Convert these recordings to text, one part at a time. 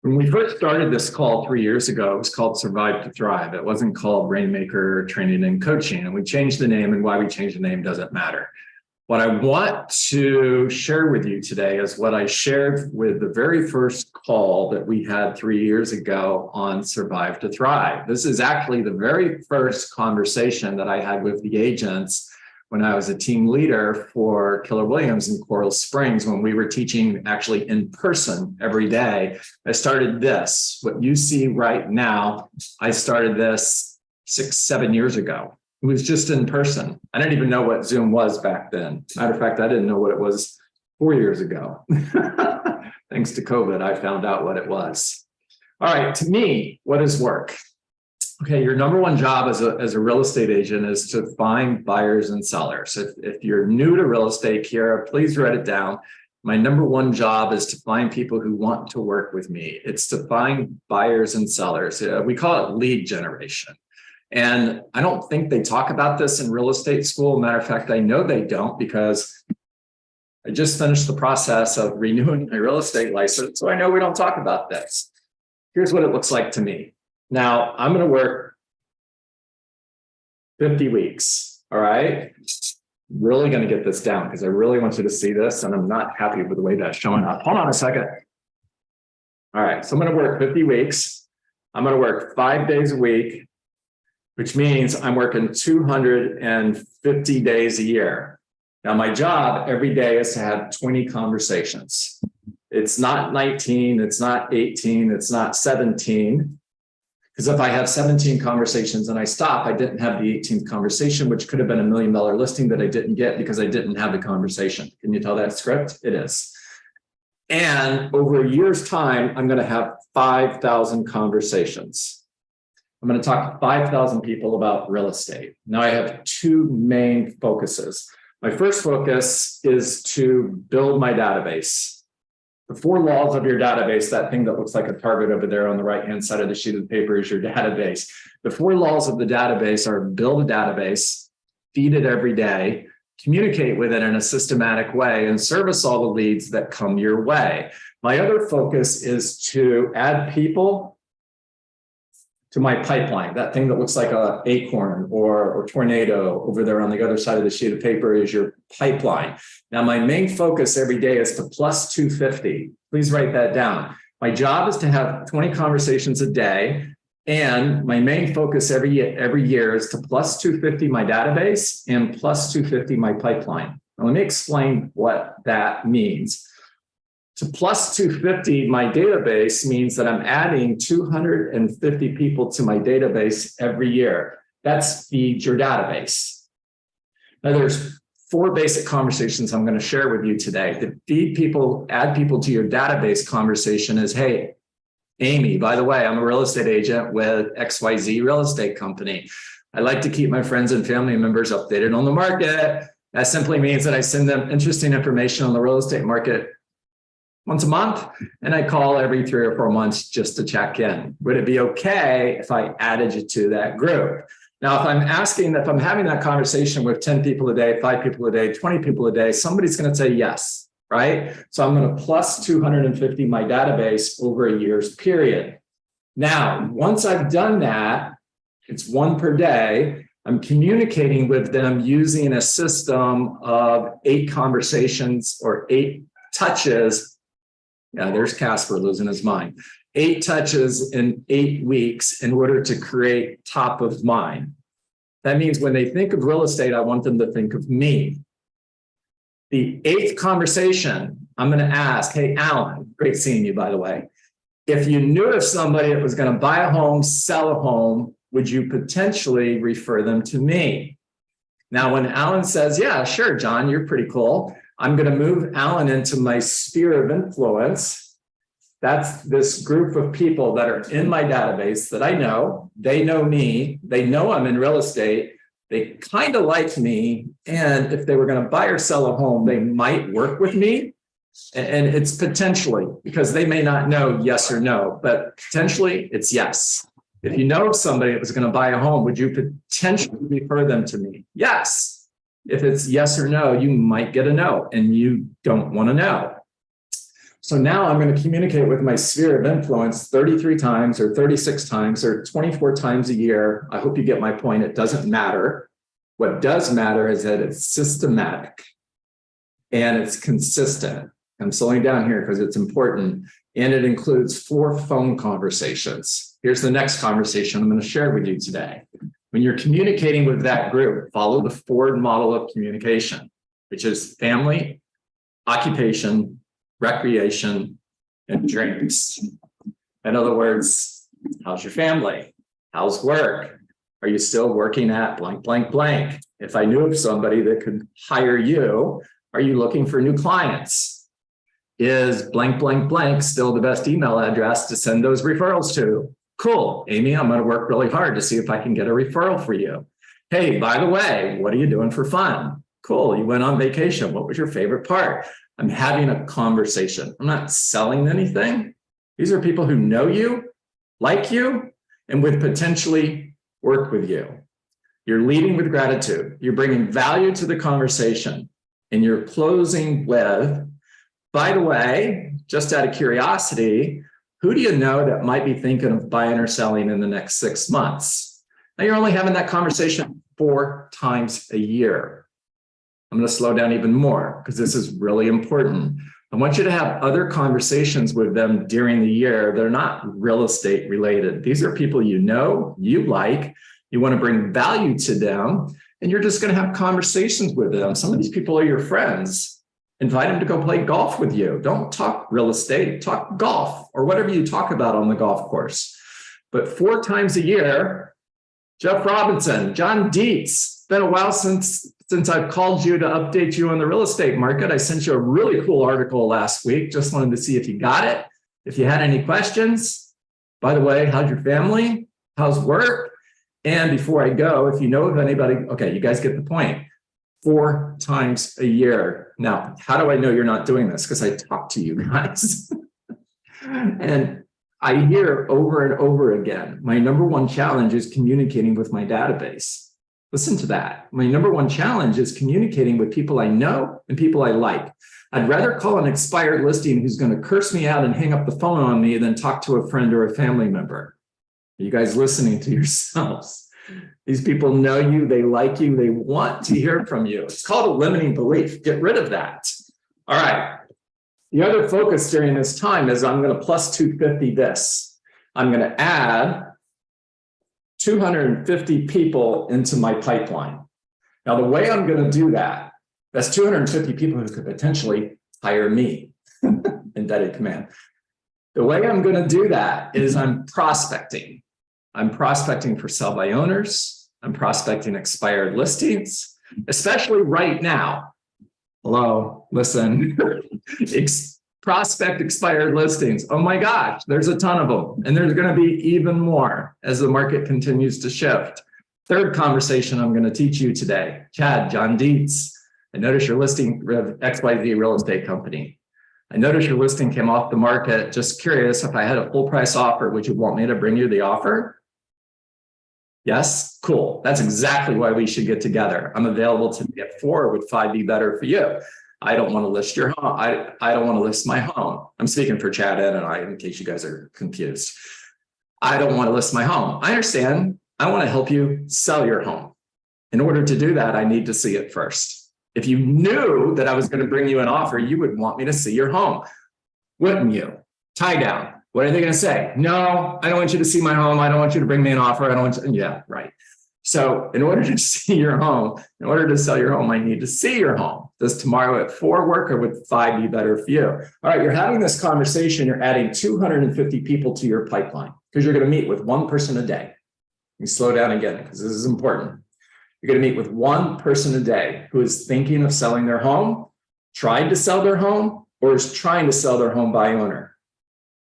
When we first started this call 3 years ago, it was called Survive to Thrive. It wasn't called Rainmaker Training and Coaching. And we changed the name, and why we changed the name doesn't matter. What I want to share with you today is what I shared with the very first call that we had 3 years ago on Survive to Thrive. This is actually the very first conversation that I had with the agents when I was a team leader for Keller Williams in Coral Springs, when we were teaching actually in person every day. I started this. What you see right now, I started this 6-7 years ago. It was just in person. I didn't even know what Zoom was back then. Matter of fact, I didn't know what it was 4 years ago. Thanks to COVID, I found out what it was. All right, to me, what is work? Okay, your number one job as a real estate agent is to find buyers and sellers. If you're new to real estate, Kiara, please write it down. My number one job is to find people who want to work with me. It's to find buyers and sellers. We call it lead generation. And I don't think they talk about this in real estate school. Matter of fact, I know they don't, because I just finished the process of renewing my real estate license. So I know we don't talk about this. Here's what it looks like to me. Now, I'm going to work 50 weeks, all right? Really going to get this down because I really want you to see this, and I'm not happy with the way that's showing up. Hold on a second. All right, so I'm going to work 50 weeks. I'm going to work 5 days a week, which means I'm working 250 days a year. Now, my job every day is to have 20 conversations. It's not 19, it's not 18, it's not 17. Because if I have 17 conversations and I stop, I didn't have the 18th conversation, which could have been $1 million listing that I didn't get because I didn't have the conversation. Can you tell that script? It is. And over a year's time, I'm going to have 5,000 conversations. I'm going to talk to 5,000 people about real estate. Now I have two main focuses. My first focus is to build my database. The 4 laws of your database, that thing that looks like a target over there on the right-hand side of the sheet of paper, is your database. The 4 laws of the database are build a database, feed it every day, communicate with it in a systematic way, and service all the leads that come your way. My other focus is to add people to my pipeline. That thing that looks like an acorn or tornado over there on the other side of the sheet of paper is your pipeline. Now, my main focus every day is to plus 250. Please write that down. My job is to have 20 conversations a day, and my main focus every year is to plus 250 my database and plus 250 my pipeline. Now, let me explain what that means. To plus 250 my database means that I'm adding 250 people to my database every year. That's feed your database. Now, there's 4 basic conversations I'm going to share with you today. The feed people, add people to your database conversation is, hey, Amy, by the way, I'm a real estate agent with XYZ Real Estate Company. I like to keep my friends and family members updated on the market. That simply means that I send them interesting information on the real estate market once a month, and I call every 3 or 4 months just to check in. Would it be okay if I added you to that group? Now, if I'm having that conversation with 10 people a day, 5 people a day, 20 people a day, somebody's going to say yes, right? So I'm going to plus 250 my database over a year's period. Now, once I've done that, it's 1 per day. I'm communicating with them using a system of 8 conversations or 8 touches. Yeah, there's Casper losing his mind. 8 touches in 8 weeks in order to create top of mind. That means when they think of real estate, I want them to think of me. The 8th conversation, I'm going to ask, hey, Alan, great seeing you, by the way. If you knew of somebody that was going to buy a home, sell a home, would you potentially refer them to me? Now, when Alan says, yeah, sure, John, you're pretty cool, I'm going to move Alan into my sphere of influence. That's this group of people that are in my database that I know. They know me. They know I'm in real estate. They kind of like me. And if they were going to buy or sell a home, they might work with me. And it's potentially, because they may not know yes or no, but potentially it's yes. If you know of somebody that was going to buy a home, would you potentially refer them to me? Yes. If it's yes or no, you might get a no, and you don't want to know. So now I'm going to communicate with my sphere of influence 33 times or 36 times or 24 times a year. I hope you get my point. It doesn't matter. What does matter is that it's systematic and it's consistent. I'm slowing down here because it's important. And it includes 4 phone conversations. Here's the next conversation I'm going to share with you today. When you're communicating with that group, follow the Ford model of communication, which is family, occupation, recreation, and dreams. In other words, how's your family? How's work? Are you still working at blank, blank, blank? If I knew of somebody that could hire you, are you looking for new clients? Is blank, blank, blank still the best email address to send those referrals to? Cool, Amy, I'm going to work really hard to see if I can get a referral for you. Hey, by the way, what are you doing for fun? Cool, you went on vacation. What was your favorite part? I'm having a conversation. I'm not selling anything. These are people who know you, like you, and would potentially work with you. You're leading with gratitude. You're bringing value to the conversation. And you're closing with, by the way, just out of curiosity, who do you know that might be thinking of buying or selling in the next 6 months? Now you're only having that conversation 4 times a year. I'm going to slow down even more because this is really important. I want you to have other conversations with them during the year. They're not real estate related. These are people you know, you like, you want to bring value to them, and you're just going to have conversations with them. Some of these people are your friends. Invite them to go play golf with you. Don't talk real estate, talk golf or whatever you talk about on the golf course. But 4 times a year, Jeff Robinson, John Dietz. It's been a while since I've called you to update you on the real estate market. I sent you a really cool article last week. Just wanted to see if you got it. If you had any questions. By the way, how's your family? How's work? And before I go, if you know of anybody, okay, you guys get the point. 4 times a year. Now, how do I know you're not doing this? Because I talk to you guys. And I hear over and over again, my number one challenge is communicating with my database. Listen to that. My number one challenge is communicating with people I know and people I like. I'd rather call an expired listing who's going to curse me out and hang up the phone on me than talk to a friend or a family member. Are you guys listening to yourselves? These people know you, they like you, they want to hear from you. It's called a limiting belief. Get rid of that. All right. The other focus during this time is I'm going to plus 250 this. I'm going to add 250 people into my pipeline. Now, the way I'm going to do that, that's 250 people who could potentially hire me in Embedded Command. The way I'm going to do that is I'm prospecting. I'm prospecting for sell by owners. I'm prospecting expired listings, especially right now. Hello, listen, prospect expired listings. Oh my gosh, there's a ton of them. And there's going to be even more as the market continues to shift. Third conversation I'm going to teach you today. Chad, John Dietz. I noticed your listing XYZ real estate company. I noticed your listing came off the market. Just curious, if I had a full price offer, would you want me to bring you the offer? Yes, cool. That's exactly why we should get together. I'm available to get 4. Would 5 be better for you? I don't want to list your home. I don't want to list my home. I'm speaking for Chad Ed and I, in case you guys are confused. I don't want to list my home. I understand. I want to help you sell your home. In order to do that, I need to see it first. If you knew that I was going to bring you an offer, you would want me to see your home, wouldn't you? Tie down. What are they going to say? No, I don't want you to see my home. I don't want you to bring me an offer. I don't want you. Yeah, right. So in order to see your home, in order to sell your home, I need to see your home. Does tomorrow at 4 work or would 5 be better for you? All right, you're having this conversation. You're adding 250 people to your pipeline because you're going to meet with 1 person a day. You slow down again because this is important. You're going to meet with 1 person a day who is thinking of selling their home, tried to sell their home, or is trying to sell their home by owner.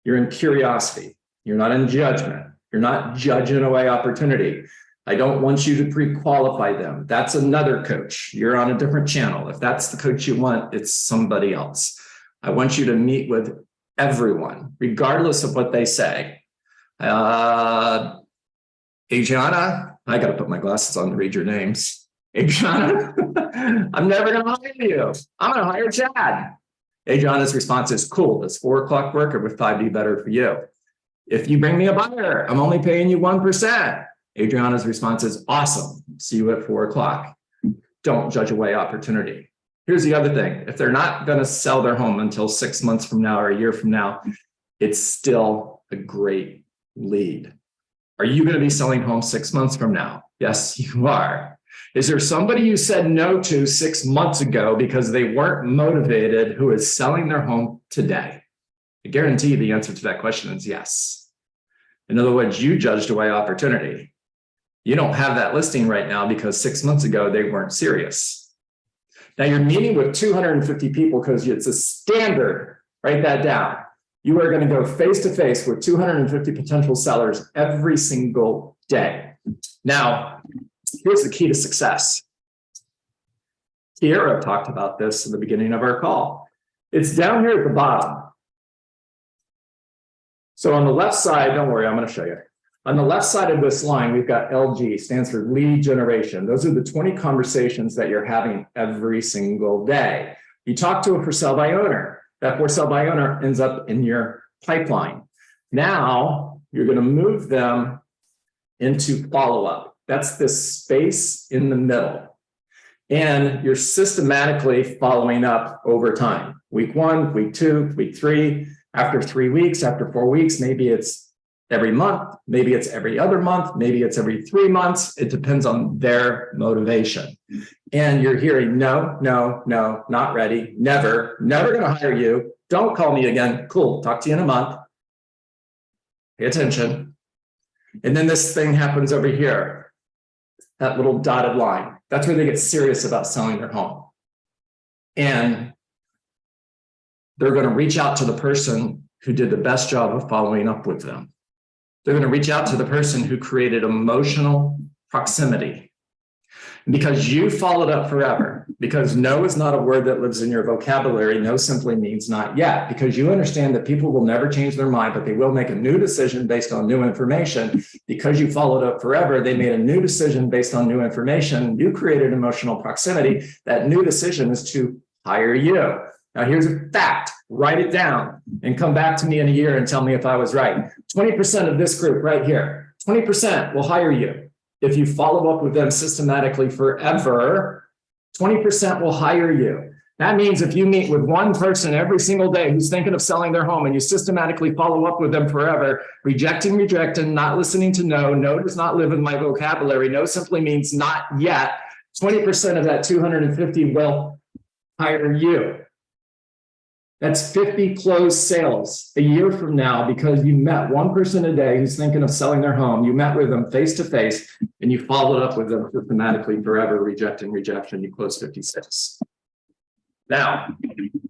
You're in curiosity. You're not in judgment. You're not judging away opportunity. I don't want you to pre-qualify them. That's another coach. You're on a different channel. If that's the coach you want, it's somebody else. I want you to meet with everyone, regardless of what they say. Adriana, I got to put my glasses on to read your names. Adriana, I'm never going to hire you. I'm going to hire Chad. Adriana's response is, cool, does 4 o'clock work or would 5 be better for you? If you bring me a buyer, I'm only paying you 1%. Adriana's response is, awesome, see you at 4 o'clock. Don't judge away opportunity. Here's the other thing. If they're not going to sell their home until 6 months from now or a year from now, it's still a great lead. Are you going to be selling homes 6 months from now? Yes, you are. Is there somebody you said no to 6 months ago because they weren't motivated who is selling their home today? I guarantee you the answer to that question is yes. In other words, you judged away opportunity. You don't have that listing right now because 6 months ago they weren't serious. Now you're meeting with 250 people because it's a standard. Write that down. You are going to go face to face with 250 potential sellers every single day. Now, here's the key to success. Kiera talked about this in the beginning of our call. It's down here at the bottom. So on the left side, don't worry, I'm going to show you. On the left side of this line, we've got LG, stands for lead generation. Those are the 20 conversations that you're having every single day. You talk to a for sale by owner. That for sale by owner ends up in your pipeline. Now, you're going to move them into follow-up. That's this space in the middle. And you're systematically following up over time. Week 1, week 2, week 3, after 3 weeks, after 4 weeks, maybe it's every month, maybe it's every other month, maybe it's every 3 months. It depends on their motivation. And you're hearing, no, no, no, not ready, never going to hire you. Don't call me again. Cool, talk to you in a month. Pay attention. And then this thing happens over here, that little dotted line. That's where they get serious about selling their home. And they're going to reach out to the person who did the best job of following up with them. They're going to reach out to the person who created emotional proximity. Because you followed up forever, because no is not a word that lives in your vocabulary. No simply means not yet, because you understand that people will never change their mind, but they will make a new decision based on new information. Because you followed up forever, they made a new decision based on new information. You created emotional proximity. That new decision is to hire you. Now, here's a fact. Write it down and come back to me in a year and tell me if I was right. 20% of this group right here, 20% will hire you. If you follow up with them systematically forever, 20% will hire you. That means if you meet with one person every single day who's thinking of selling their home and you systematically follow up with them forever, rejecting, not listening to no, no does not live in my vocabulary, no simply means not yet, 20% of that 250 will hire you. That's 50 closed sales a year from now because you met one person a day who's thinking of selling their home. You met with them face to face and you followed up with them systematically forever, rejection. You closed 56. Now,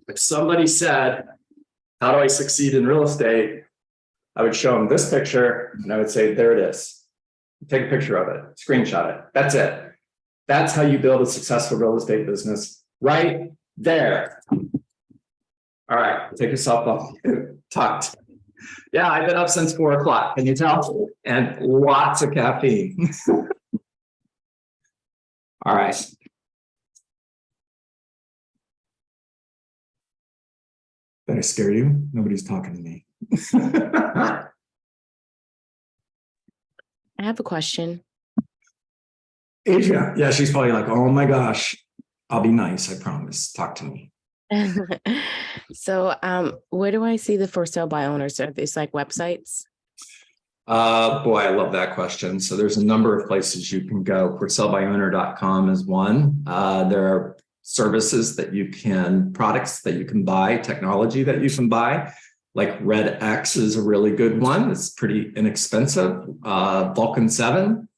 if somebody said, how do I succeed in real estate? I would show them this picture and I would say, there it is. Take a picture of it, screenshot it. That's it. That's how you build a successful real estate business right there. All right, take yourself off. Tucked. Yeah, I've been up since 4 o'clock. Can you tell? And lots of caffeine. All right. Did I scare you? Nobody's talking to me. I have a question. Adria, yeah, she's probably like, oh my gosh, I'll be nice, I promise. Talk to me. So where do I see the for sale by owners? Are these like websites? Boy, I love that question. So there's a number of places you can go. ForSaleByOwner.com is one. There are services that you can, products that you can buy, technology that you can buy. Like RedX is a really good one. It's pretty inexpensive. Vulcan 7.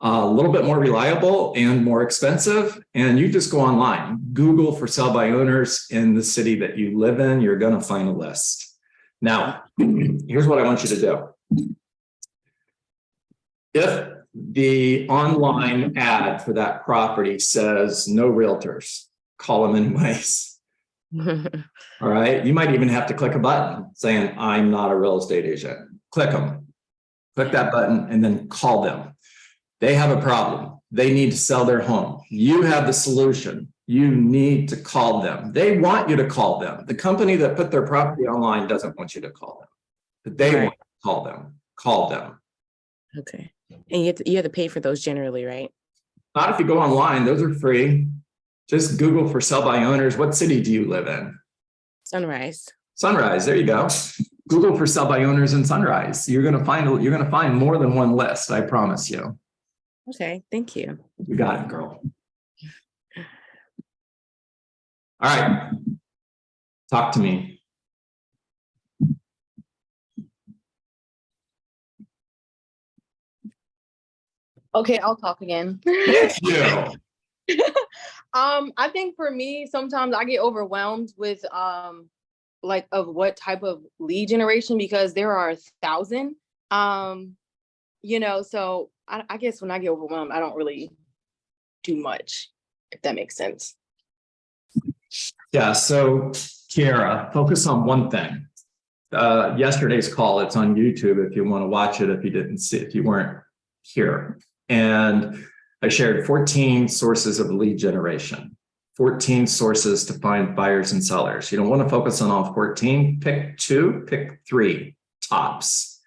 A little bit more reliable and more expensive. And you just go online, Google for sale by owners in the city that you live in, you're going to find a list. Now, here's what I want you to do. If the online ad for that property says no realtors, call them anyways. All right. You might even have to click a button saying, I'm not a real estate agent. Click them. Click that button and then call them. They have a problem. They need to sell their home. You have the solution. You need to call them. They want you to call them. The company that put their property online doesn't want you to call them, but they Right. want you to call them. Call them. Okay. And you have to pay for those generally, right? Not if you go online, those are free. Just Google for sell by owners. What city do you live in? Sunrise. Sunrise, there you go. Google for sell by owners in Sunrise. You're gonna find more than one list, I promise you. Okay, thank you. You got it, girl. All right. Talk to me. Okay, I'll talk again. Thank you. I think for me, sometimes I get overwhelmed with like of what type of lead generation because there are 1,000. So I guess when I get overwhelmed, I don't really do much, if that makes sense. Yeah, so Kiara, focus on one thing. Yesterday's call, it's on YouTube if you want to watch it, if you weren't here. And I shared 14 sources of lead generation, 14 sources to find buyers and sellers. You don't want to focus on all 14, pick 2, pick 3 tops.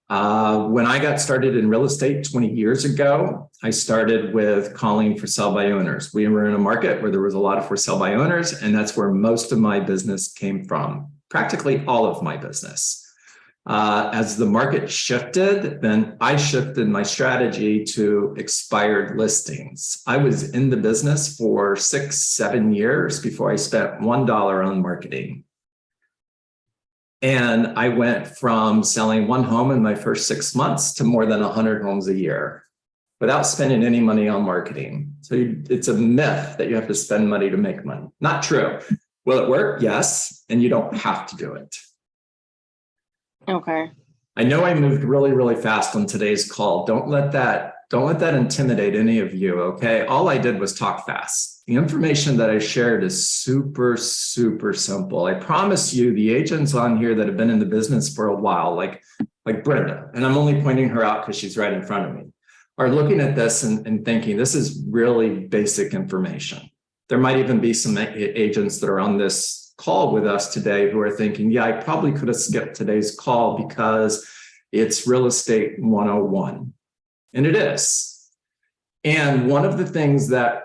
When I got started in real estate 20 years ago, I started with calling for sell by owners. We were in a market where there was a lot of for sell by owners, and that's where most of my business came from, practically all of my business. As the market shifted, then I shifted my strategy to expired listings. I was in the business for 6-7 years before I spent $1 on marketing. And I went from selling 1 home in my first 6 months to more than 100 homes a year without spending any money on marketing. So it's a myth that you have to spend money to make money. Not true. Will it work? Yes. And you don't have to do it. Okay. I know I moved really, really fast on today's call. Don't let that intimidate any of you, okay? All I did was talk fast. The information that I shared is super, super simple. I promise you the agents on here that have been in the business for a while, like Brenda, and I'm only pointing her out because she's right in front of me, are looking at this and thinking this is really basic information. There might even be some agents that are on this call with us today who are thinking, yeah, I probably could have skipped today's call because it's real estate 101. And it is. And one of the things that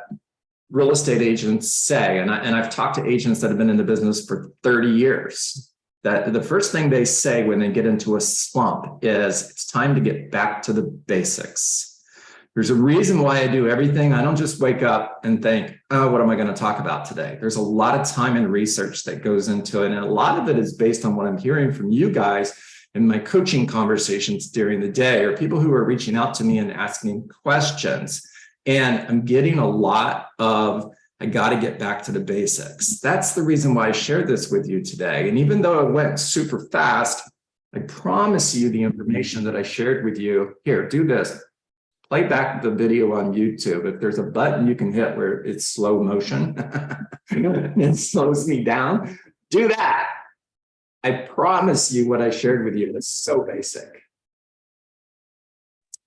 real estate agents say, and I've talked to agents that have been in the business for 30 years, that the first thing they say when they get into a slump is it's time to get back to the basics. There's a reason why I do everything. I don't just wake up and think, oh, what am I going to talk about today? There's a lot of time and research that goes into it. And a lot of it is based on what I'm hearing from you guys in my coaching conversations during the day, or people who are reaching out to me and asking questions. And I'm getting a lot of, I got to get back to the basics. That's the reason why I shared this with you today. And even though it went super fast, I promise you the information that I shared with you, here, do this. Play back the video on YouTube. If there's a button you can hit where it's slow motion, it slows me down, do that. I promise you what I shared with you is so basic.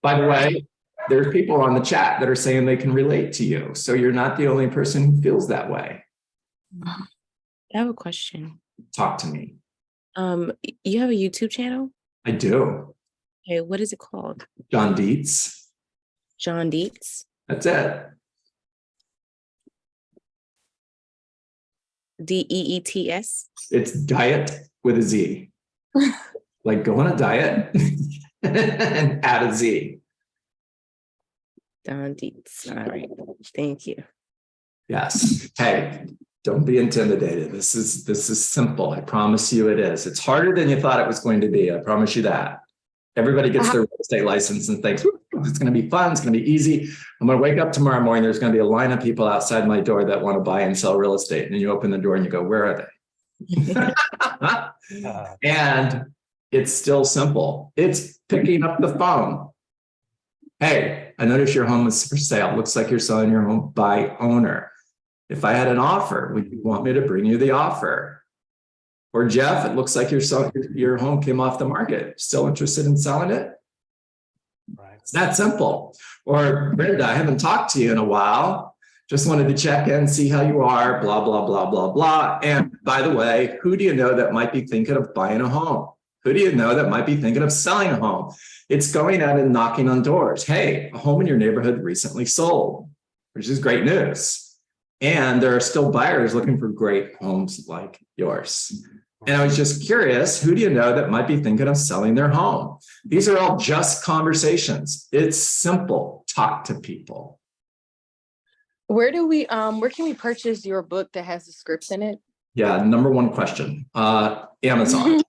By the way, there's people on the chat that are saying they can relate to you. So you're not the only person who feels that way. I have a question. Talk to me. You have a YouTube channel? I do. Okay, what is it called? John Dietz. John Dietz? That's it. DEETS? It's diet with a Z. Like go on a diet and add a Z. John Dietz. All right. Thank you. Yes. Hey, don't be intimidated. This is simple. I promise you it is. It's harder than you thought it was going to be. I promise you that. Everybody gets their real estate license and thinks it's going to be fun. It's going to be easy. I'm going to wake up tomorrow morning. There's going to be a line of people outside my door that want to buy and sell real estate. And you open the door and you go, where are they? And it's still simple. It's picking up the phone. Hey, I notice your home is for sale. Looks like you're selling your home by owner. If I had an offer, would you want me to bring you the offer? Or Jeff, it looks like your home came off the market. Still interested in selling it? Right. It's that simple. Or Brenda, I haven't talked to you in a while. Just wanted to check in, see how you are, blah, blah, blah, blah, blah. And by the way, who do you know that might be thinking of buying a home? Who do you know that might be thinking of selling a home? It's going out and knocking on doors. Hey, a home in your neighborhood recently sold, which is great news. And there are still buyers looking for great homes like yours. And I was just curious, who do you know that might be thinking of selling their home? These are all just conversations. It's simple. Talk to people. Where can we purchase your book that has the scripts in it? Yeah, number one question. Amazon.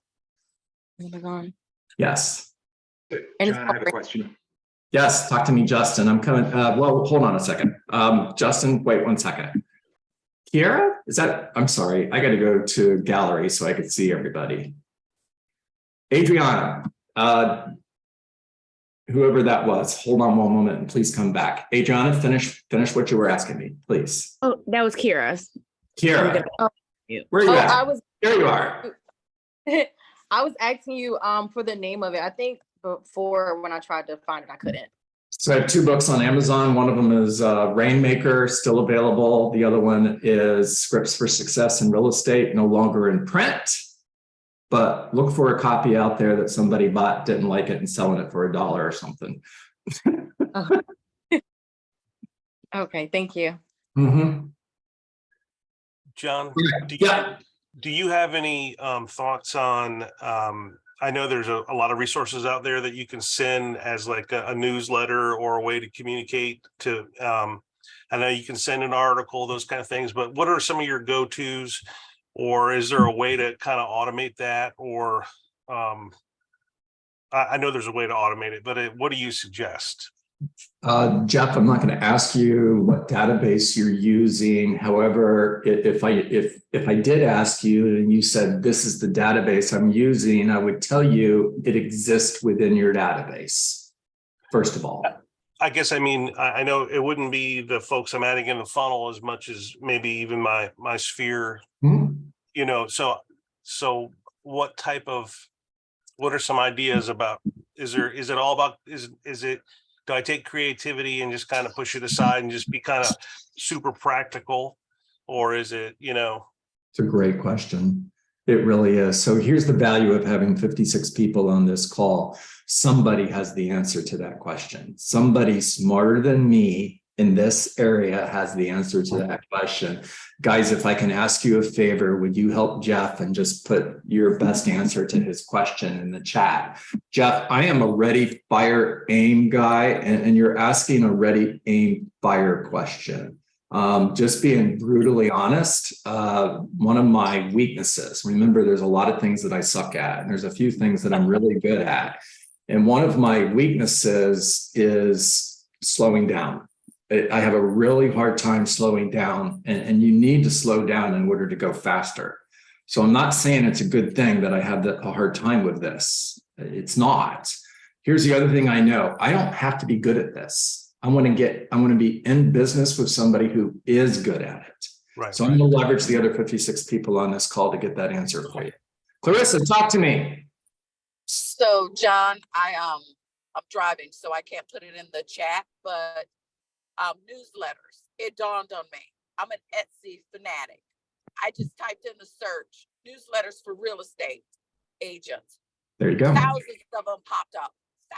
Amazon. Yes. And John, I have a question. Yes, talk to me, Justin. I'm coming. Well, hold on a second. Justin, wait 1 second. Kiara, is that? I'm sorry. I got to go to gallery so I could see everybody. Adriana, whoever that was, hold on one moment and please come back. Adriana, finish what you were asking me, please. Oh, that was Kira's. Kiara, Oh. where are you at? I was There you are. I was asking you for the name of it. I think before when I tried to find it, I couldn't. So I have 2 books on Amazon. One of them is Rainmaker, still available. The other one is Scripts for Success in Real Estate, no longer in print. But look for a copy out there that somebody bought, didn't like it, and selling it for $1 or something. Okay, thank you. Mm-hmm. John, Yeah. do you have any thoughts on, I know there's a lot of resources out there that you can send as like a newsletter or a way to communicate to, I know you can send an article, those kind of things, but what are some of your go-tos? Or is there a way to kind of automate that? Or I know there's a way to automate it, but what do you suggest? Jeff, I'm not going to ask you what database you're using. However, if I did ask you and you said this is the database I'm using, I would tell you it exists within your database. First of all, I guess, I mean, I know it wouldn't be the folks I'm adding in the funnel as much as maybe even my sphere, you know, so what are some ideas about, is it all about, do I take creativity and just kind of push it aside and just be kind of super practical? Or is it, you know? it's a great question. It really is. So here's the value of having 56 people on this call. Somebody has the answer to that question. Somebody smarter than me in this area has the answer to that question. Guys, if I can ask you a favor, would you help Jeff and just put your best answer to his question in the chat? Jeff, I am a ready, fire, aim guy, and you're asking a ready, aim, fire question. Just being brutally honest, one of my weaknesses, remember, there's a lot of things that I suck at, and there's a few things that I'm really good at. And one of my weaknesses is slowing down. I have a really hard time slowing down, and you need to slow down in order to go faster. So I'm not saying it's a good thing that I have a hard time with this. It's not. Here's the other thing I know. I don't have to be good at this. I want to be in business with somebody who is good at it. Right. So I'm going to leverage the other 56 people on this call to get that answer for you. Clarissa, talk to me. So John, I'm driving, so I can't put it in the chat, but newsletters, it dawned on me. I'm an Etsy fanatic. I just typed in the search, newsletters for real estate agents. There you go. Thousands of them popped up.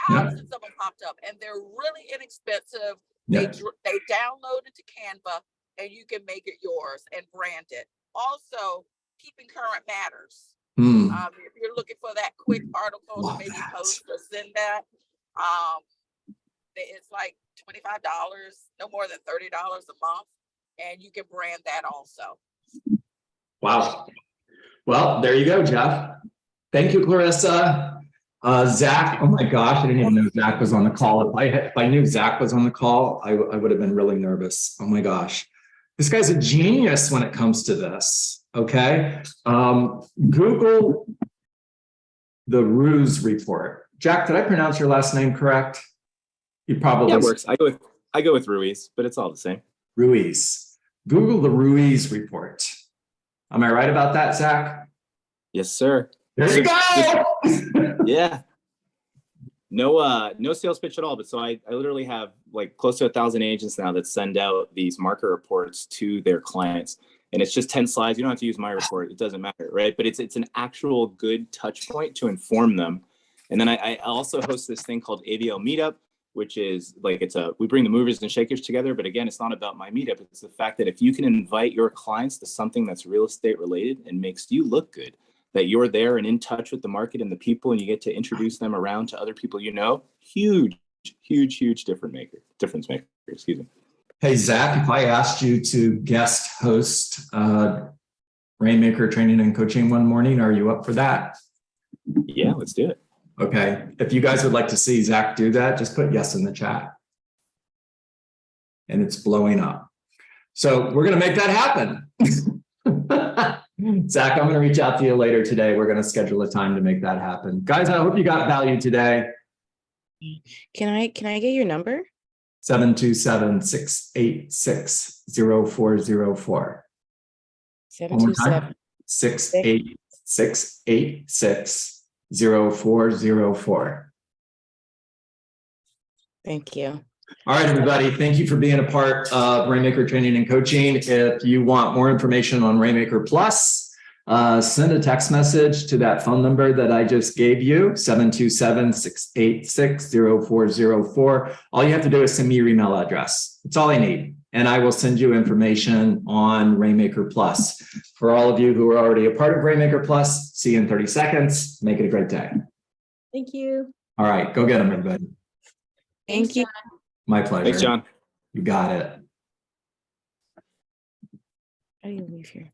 Thousands of them popped up, and they're really inexpensive. Yeah. They download it to Canva, and you can make it yours and brand it. Also, keeping current matters. If you're looking for that quick article to maybe post or send that, it's like $25, no more than $30 a month, and you can brand that also. Wow. Well, there you go, Jeff. Thank you, Clarissa. Zach, oh my gosh, I didn't even know Zach was on the call. If I knew Zach was on the call, I would have been really nervous. Oh my gosh. This guy's a genius when it comes to this, okay? Google the Ruse report. Jack, did I pronounce your last name correct? You probably— Yeah, it works. I go with Ruiz, but it's all the same. Ruiz. Google the Ruiz report. Am I right about that, Zach? Yes, sir. There you go. Yeah. No sales pitch at all. But so I literally have like close to 1,000 agents now that send out these market reports to their clients. And it's just 10 slides. You don't have to use my report. It doesn't matter, right? But it's an actual good touch point to inform them. And then I also host this thing called AVL Meetup, which is like we bring the movers and shakers together. But again, it's not about my meetup. It's the fact that if you can invite your clients to something that's real estate related and makes you look good, that you're there and in touch with the market and the people, and you get to introduce them around to other people you know, huge difference maker. Excuse me. Hey, Zach, if I asked you to guest host Rainmaker Training and Coaching one morning, are you up for that? Yeah, let's do it. Okay. If you guys would like to see Zach do that, just put yes in the chat. And it's blowing up. So we're going to make that happen. Zach, I'm going to reach out to you later today. We're going to schedule a time to make that happen. Guys, I hope you got value today. Can I get your number? 727-686-0404. One more time. 686-686-0404. Thank you. All right, everybody. Thank you for being a part of Rainmaker Training and Coaching. If you want more information on Rainmaker Plus, send a text message to that phone number that I just gave you, 727-686-0404. All you have to do is send me your email address. That's all I need. And I will send you information on Rainmaker Plus. For all of you who are already a part of Rainmaker Plus, see you in 30 seconds. Make it a great day. Thank you. All right, go get them, everybody. Thank you. My pleasure. Thanks, John. You got it. How do you leave here?